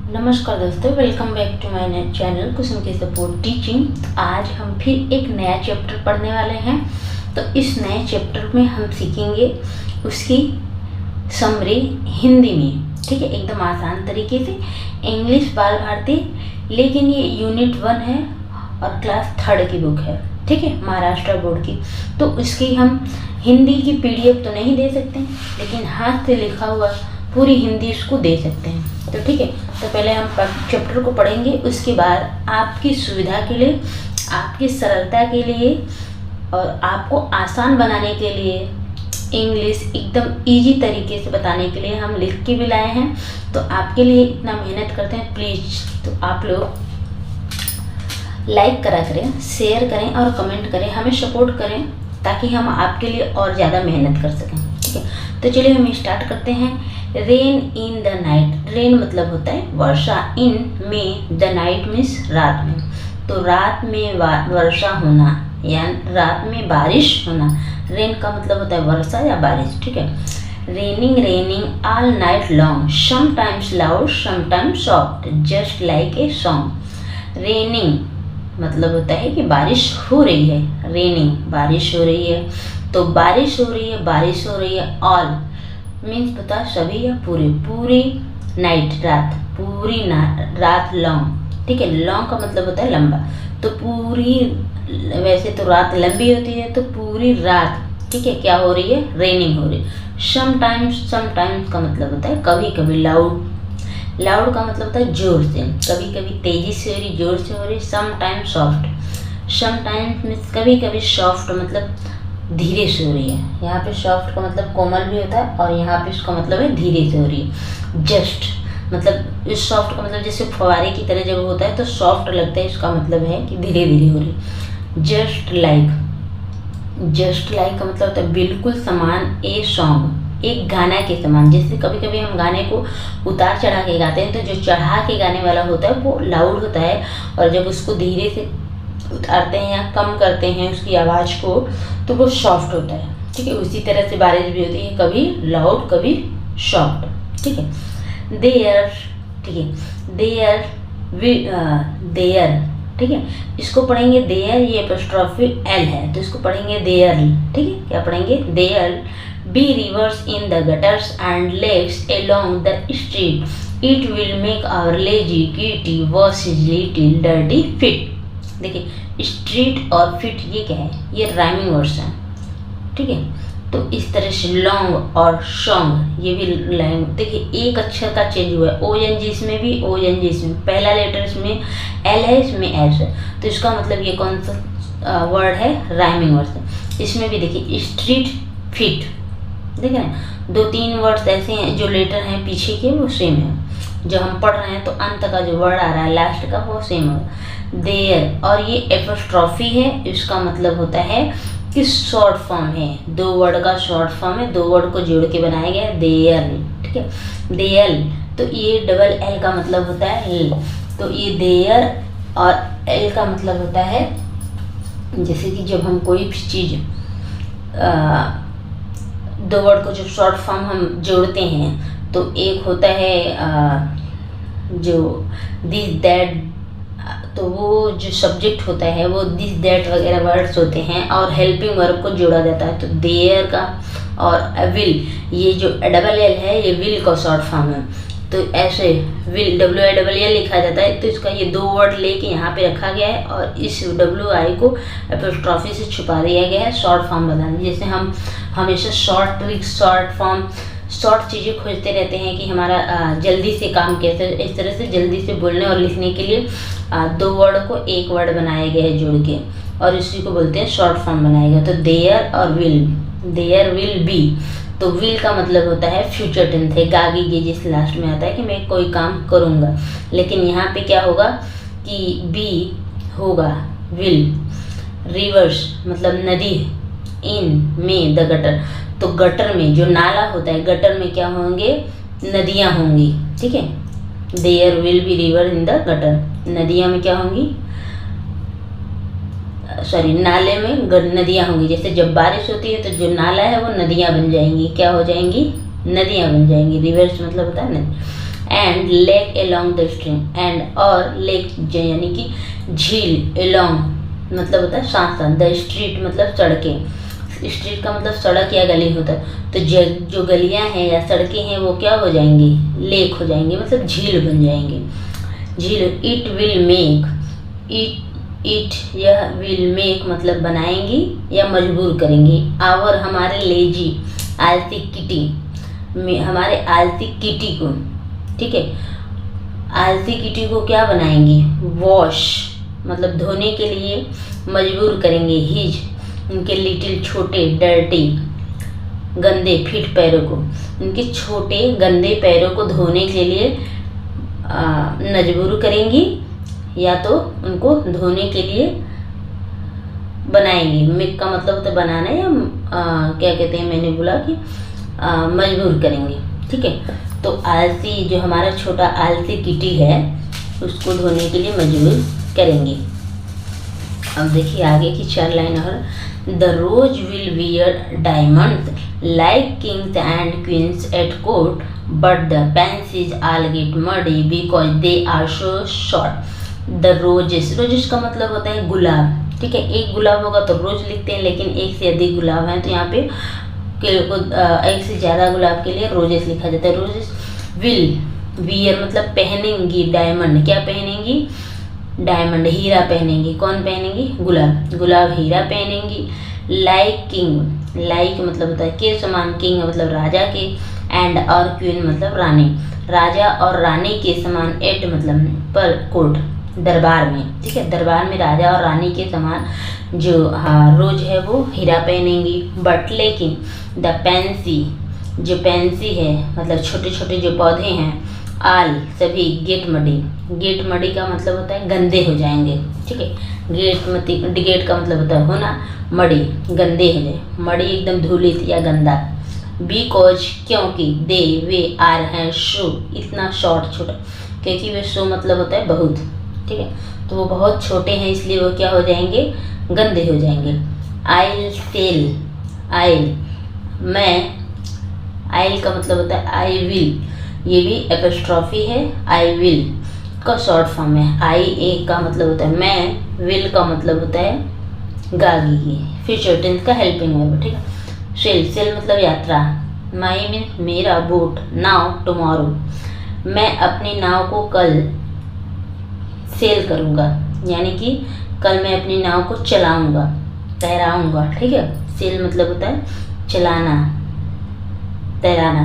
नमस्कार दोस्तों, welcome back to my channel Kusum की सपोर्ट टीचिंग। तो आज हम फिर एक नया चैप्टर पढ़ने वाले हैं। तो इस नए चैप्टर में हम सीखेंगे उसकी समरी हिंदी में, ठीक है, एकदम आसान तरीके से। इंग्लिश बाल भारती, लेकिन ये यूनिट 1 है और क्लास 3 की बुक है, ठीक है, महाराष्ट्र बोर्ड की। तो उसकी हम हिंदी की PDF तो नहीं दे सकते, लेकिन हाथ से लिखा हुआ पूरी हिंदी इसको दे सकते हैं। तो ठीक है, तो पहले हम चैप्टर को पढ़ेंगे, उसके बाद आपकी सुविधा के लिए, आपकी सरलता के लिए और आपको आसान बनाने के लिए इंग्लिश एकदम इजी तरीके से बताने के लिए हम लिख के भी लाए हैं। तो आपके लिए इतना मेहनत करते हैं, प्लीज़ तो आप लोग लाइक करा करें, शेयर करें और कमेंट करें, हमें सपोर्ट करें ताकि हम आपके लिए और ज़्यादा मेहनत कर सकें, ठीक है। तो चलिए हम स्टार्ट करते हैं। Rain in the night, rain मतलब होता है वर्षा, इन में, द नाइट मीन्स रात में। तो रात में वर्षा होना या रात में बारिश होना, रेन का मतलब होता है वर्षा या बारिश, ठीक है। Raining raining all night long, sometimes loud sometimes soft, just like a song. Raining मतलब होता है कि बारिश हो रही है, रेनिंग बारिश हो रही है, तो बारिश हो रही है, बारिश हो रही है। ऑल मीन्स पता सभी या पूरी, पूरी नाइट रात, पूरी रात लॉन्ग, ठीक है। लॉन्ग का मतलब होता है लंबा, तो पूरी, वैसे तो रात लंबी होती है, तो पूरी रात, ठीक है, क्या हो रही है, रेनिंग हो रही है। समटाइम्स, समटाइम्स का मतलब होता है कभी कभी। लाउड, लाउड का मतलब होता है जोर से, कभी कभी तेजी से हो रही, जोर से हो रही। समटाइम्स सॉफ्ट, समटाइम्स मीन्स कभी कभी, सॉफ्ट मतलब धीरे से हो रही है। यहाँ पे सॉफ्ट का मतलब कोमल भी होता है और यहाँ पे इसका मतलब है धीरे से हो रही है। जस्ट मतलब इस सॉफ्ट का मतलब जैसे फवारे की तरह जब होता है तो सॉफ्ट लगता है, इसका मतलब है कि धीरे धीरे हो रही है। जस्ट लाइक, जस्ट लाइक का मतलब होता है बिल्कुल समान, ए सॉन्ग, एक गाना के समान। जैसे कभी कभी हम गाने को उतार चढ़ा के गाते हैं, तो जो चढ़ा के गाने वाला होता है वो लाउड होता है, और जब उसको धीरे से उतारते हैं या कम करते हैं उसकी आवाज़ को, तो वो सॉफ्ट होता है, ठीक है। उसी तरह से बारिश भी होती है, कभी लाउड कभी सॉफ्ट, ठीक है। देयर, ठीक है, देयर देयर, ठीक है, इसको पढ़ेंगे देयर, ये एपोस्ट्रोफी एल है तो इसको पढ़ेंगे देयर, ठीक है। क्या पढ़ेंगे, there be rivers in the gutters and lakes along the street, it will make our lazy gritty wash little dirty fit. देखिए स्ट्रीट और फिट ये क्या है, ये राइमिंग वर्ड्स हैं, ठीक है। तो इस तरह से लॉन्ग और सॉन्ग ये भी लाइन, देखिए एक अक्षर का चेंज हुआ है, ONG इसमें भी, ONG इसमें, पहला लेटर इसमें L है, इसमें S है, तो इसका मतलब ये कौन सा वर्ड है, राइमिंग वर्ड है। इसमें भी देखिए स्ट्रीट फिट, देखिए ना, 2-3 वर्ड्स ऐसे हैं जो लेटर हैं पीछे के वो सेम है, जो हम पढ़ रहे हैं तो अंत का जो वर्ड आ रहा है लास्ट का वो सेम होगा। देयर, और ये एपोस्ट्रोफी है, इसका मतलब होता है कि शॉर्ट फॉर्म है, 2 वर्ड का शॉर्ट फॉर्म है, 2 वर्ड को जोड़ के बनाया गया है, देयर, ठीक है। देयर, तो ये डबल L का मतलब होता है ल, तो ये देयर, और L का मतलब होता है जैसे कि जब हम कोई भी चीज़ 2 वर्ड को जब शॉर्ट फॉर्म हम जोड़ते हैं, तो एक होता है जो दिस दैट, तो वो जो सब्जेक्ट होता है वो दिस दैट वगैरह वर्ड्स होते हैं, और हेल्पिंग वर्ब को जोड़ा जाता है। तो देयर का और विल, ये जो डबल L है ये विल का शॉर्ट फॉर्म है, तो ऐसे विल WILL लिखा जाता है, तो इसका ये 2 वर्ड लेके यहाँ पे रखा गया है, और इस WI को एपोस्ट्रोफी से छुपा दिया गया है शॉर्ट फॉर्म बताने। जैसे हम हमेशा short tricks, short form, short चीज़ें खोजते रहते हैं कि हमारा जल्दी से काम कैसे, इस तरह से जल्दी से बोलने और लिखने के लिए 2 वर्ड को एक वर्ड बनाया गया है जोड़ के, और इसी को बोलते हैं शॉर्ट फॉर्म बनाया गया। तो देयर और विल, देयर विल बी, तो विल का मतलब होता है फ्यूचर टेंस है, गागी गे जिस लास्ट में आता है कि मैं कोई काम करूँगा, लेकिन यहाँ पे क्या होगा कि बी होगा विल। रिवर्स मतलब नदी, इन में द गटर, तो गटर में जो नाला होता है, गटर में क्या होंगे, नदियाँ होंगी, ठीक है। There will be river in the gutter, नदियाँ में क्या होंगी, सॉरी नाले में नदियाँ होंगी। जैसे जब बारिश होती है तो जो नाला है वो नदियाँ बन जाएंगी, क्या हो जाएंगी, नदियाँ बन जाएंगी। रिवर्स मतलब होता है नदी। And lake along the stream, and और लेक यानी कि झील, एलोंग मतलब होता है साथ साथ, द स्ट्रीट मतलब सड़कें, स्ट्रीट का मतलब सड़क या गली होता है, तो जो गलियां हैं या सड़कें हैं वो क्या हो जाएंगी, लेक हो जाएंगे, मतलब झील बन जाएंगे, झील। इट विल मेक, इट यह विल मेक मतलब बनाएंगी या मजबूर करेंगी, आवर हमारे लेजी आलसी किटी, हमारे आलसी किटी को, ठीक है, आलसी किटी को क्या बनाएंगी, वॉश मतलब धोने के लिए मजबूर करेंगे, हिज उनके लिटिल छोटे, डर्टी गंदे फीट पैरों को, उनके छोटे गंदे पैरों को धोने के लिए मजबूर करेंगी या तो उनको धोने के लिए बनाएंगी। मेक का मतलब होता है बनाना या क्या कहते हैं, मैंने बोला कि मजबूर करेंगे, ठीक है। तो आलसी जो हमारा छोटा आलसी किटी है उसको धोने के लिए मजबूर करेंगे। अब देखिए आगे की 4 लाइन और, the rose will wear diamonds like kings and queens at court, but the pansies all get muddy because they are so short. The roses, roses का मतलब होता है गुलाब, ठीक है, एक गुलाब होगा तो रोज लिखते हैं, लेकिन एक से अधिक गुलाब हैं तो यहाँ पे एक से ज़्यादा गुलाब के लिए रोजेस लिखा जाता है। रोजेस विल वियर मतलब पहनेंगी, डायमंड क्या पहनेंगी, डायमंड हीरा पहनेंगी, कौन पहनेंगी, गुलाब, गुलाब हीरा पहनेंगी। लाइक किंग, लाइक मतलब होता है के समान, किंग मतलब राजा के, एंड और क्वीन मतलब रानी, राजा और रानी के समान, एट मतलब पर, कोर्ट दरबार में, ठीक है, दरबार में राजा और रानी के समान जो रोज है वो हीरा पहनेंगी। बट लेकिन द पेंसी, जो पेंसी है मतलब छोटे छोटे जो पौधे हैं, आल सभी, गेट मडी, गेट मडी का मतलब होता है गंदे हो जाएंगे, ठीक है, गेट का मतलब होता है होना, मडी गंदे हो जाए, मडी एकदम धूलित या गंदा। बिकॉज क्योंकि, दे वे आर हैं शो इतना शॉर्ट छोटा, क्योंकि वे शो मतलब होता है बहुत, ठीक है, तो वो बहुत छोटे हैं इसलिए वो क्या हो जाएंगे, गंदे हो जाएंगे। आइल सेल, आइल मैं, आइल का मतलब होता है आई विल, ये भी एपोस्ट्रॉफी है, आई विल का शॉर्ट फॉर्म है। आई ए का मतलब होता है मैं, विल का मतलब होता है गागी, फ्यूचर टेंस का हेल्पिंग वर्ब, ठीक है। सेल, सेल मतलब यात्रा, माई मीन्स मेरा, बोट, नाव टुमारो, मैं अपनी नाव को कल सेल करूँगा, यानी कि कल मैं अपनी नाव को चलाऊँगा, तैराऊँगा, ठीक है। सेल मतलब होता है चलाना, तैराना,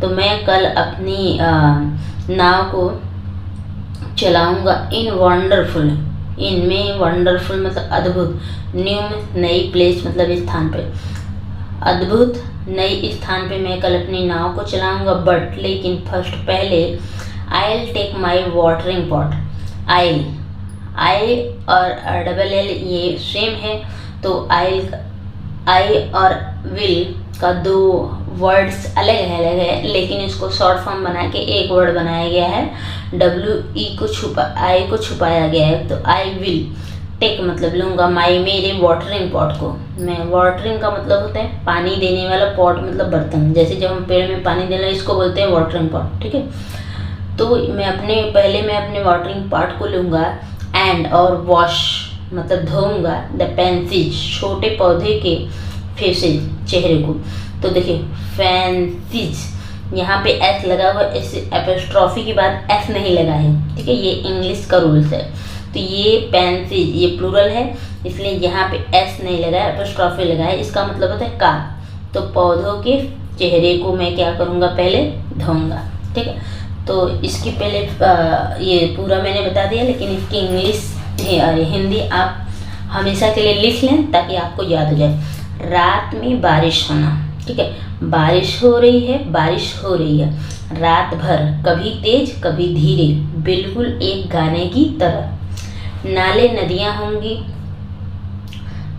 तो मैं कल अपनी नाव को चलाऊँगा। इन वंडरफुल, इनमें वंडरफुल मतलब अद्भुत, न्यू में नई, प्लेस मतलब स्थान पे, अद्भुत नई स्थान पे मैं कल अपनी नाव को चलाऊँगा। बट लेकिन फर्स्ट पहले, I will take my watering pot, I'll, I और डबल एल ये सेम है, तो आई और विल का दो वर्ड्स अलग है, लेकिन इसको शॉर्ट फॉर्म बना के एक वर्ड बनाया गया है, आई को छुपाया गया है, तो आई विल टेक मतलब लूँगा, माई मेरे वाटरिंग पॉट को, मैं, वाटरिंग का मतलब होता है पानी देने वाला, पॉट मतलब बर्तन, जैसे जब हम पेड़ में पानी देना इसको बोलते हैं वाटरिंग पॉट, ठीक है। तो मैं अपने वाटरिंग पॉट को लूँगा, एंड और वॉश मतलब धोऊंगा, द पेंसिज छोटे पौधे के, फेसेज चेहरे को, तो देखिए फैंसीज यहाँ पे एस लगा हुआ, इस एपोस्ट्रॉफी के बाद एस नहीं लगा है, ठीक है, ये इंग्लिश का रूल्स है। तो ये पेंसीज ये प्लूरल है इसलिए यहाँ पे एस नहीं लगा है, एपोस्ट्रॉफी लगा है, इसका मतलब होता है का, तो पौधों के चेहरे को मैं क्या करूँगा, पहले धोऊंगा, ठीक है। तो इसकी पहले ये पूरा मैंने बता दिया, लेकिन इसकी इंग्लिश हिंदी आप हमेशा के लिए लिख लें ताकि आपको याद हो जाए। रात में बारिश होना, ठीक है, बारिश हो रही है रात भर, कभी तेज कभी धीरे, बिल्कुल एक गाने की तरह। नाले नदियाँ होंगी,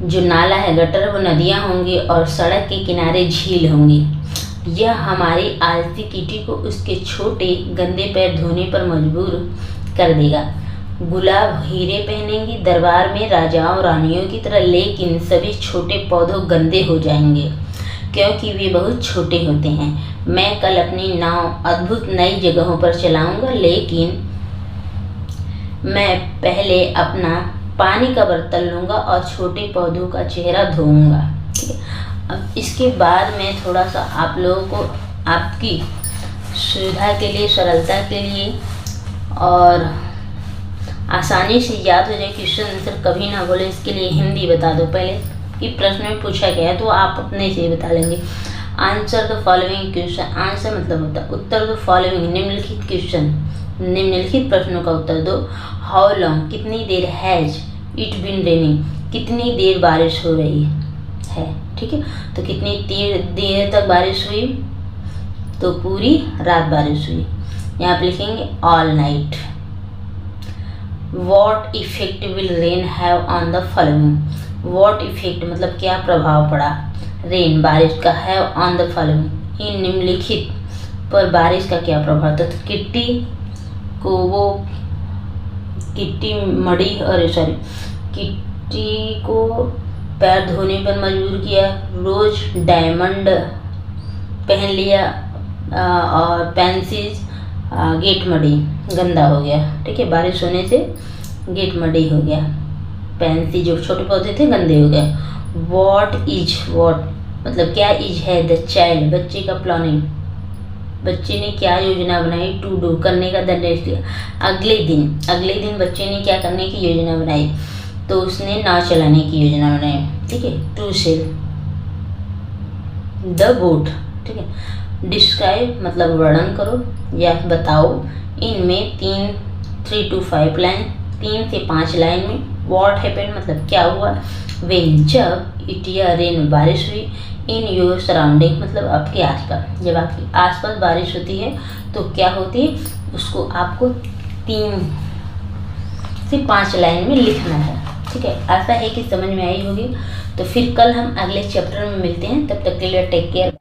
जो नाला है गटर वो नदियाँ होंगी, और सड़क के किनारे झील होंगी। यह हमारी आलसी किटी को उसके छोटे गंदे पैर धोने पर मजबूर कर देगा। गुलाब हीरे पहनेंगी दरबार में राजाओं रानियों की तरह, लेकिन सभी छोटे पौधों गंदे हो जाएंगे। क्योंकि वे बहुत छोटे होते हैं। मैं कल अपनी नाव अद्भुत नई जगहों पर चलाऊंगा, लेकिन मैं पहले अपना पानी का बर्तन लूँगा और छोटे पौधों का चेहरा धोऊंगा। ठीक है, अब इसके बाद में थोड़ा सा आप लोगों को आपकी सुविधा के लिए, सरलता के लिए और आसानी से याद हो जाए क्वेश्चन आंसर कभी ना बोले, इसके लिए हिंदी बता दो पहले कि प्रश्न में पूछा गया है, तो आप अपने से बता लेंगे। Answer the following question, answer मतलब होता है उत्तर दो, फॉलोइंग निम्नलिखित क्वेश्चन, निम्नलिखित प्रश्नों का उत्तर दो। हाउ लॉन्ग कितनी देर, हैज इट बीन रेनिंग कितनी देर बारिश हो रही है। ठीक है, तो कितनी देर तक बारिश हुई, तो पूरी रात बारिश हुई। यहाँ पे लिखेंगे all night. What effect will rain have on the following, what effect मतलब क्या प्रभाव पड़ा रेन बारिश का, have on the following in निम्नलिखित पर बारिश का क्या प्रभाव था। तो किट्टी को वो किट्टी को पैर धोने पर मजबूर किया, रोज डायमंड पहन लिया और पेंसिल्स गेट मडी गंदा हो गया। ठीक है, बारिश होने से गेट मडी हो गया, पेंसी जो छोटे पौधे थे गंदे हो गए। वॉट इज, वॉट मतलब क्या इज है, द चाइल्ड बच्चे का प्लानिंग, बच्चे ने क्या योजना बनाई, टू डू करने का निर्देश दिया। अगले दिन बच्चे ने क्या करने की योजना बनाई, तो उसने नाव चलाने की योजना बनाई। ठीक है, टू सेल द बोट। ठीक है, डिस्क्राइब मतलब वर्णन करो या बताओ, इनमें 3 to 5 लाइन, 3 से 5 लाइन में। व्हाट हैपेंड मतलब क्या हुआ, व्हेन जब, इट या रेन बारिश हुई, इन योर सराउंडिंग मतलब आपके आसपास, जब आपके आसपास बारिश होती है तो क्या होती है, उसको आपको 3 से 5 लाइन में लिखना है। ठीक है, आशा है कि समझ में आई होगी। तो फिर कल हम अगले चैप्टर में मिलते हैं, तब तक के लिए टेक केयर।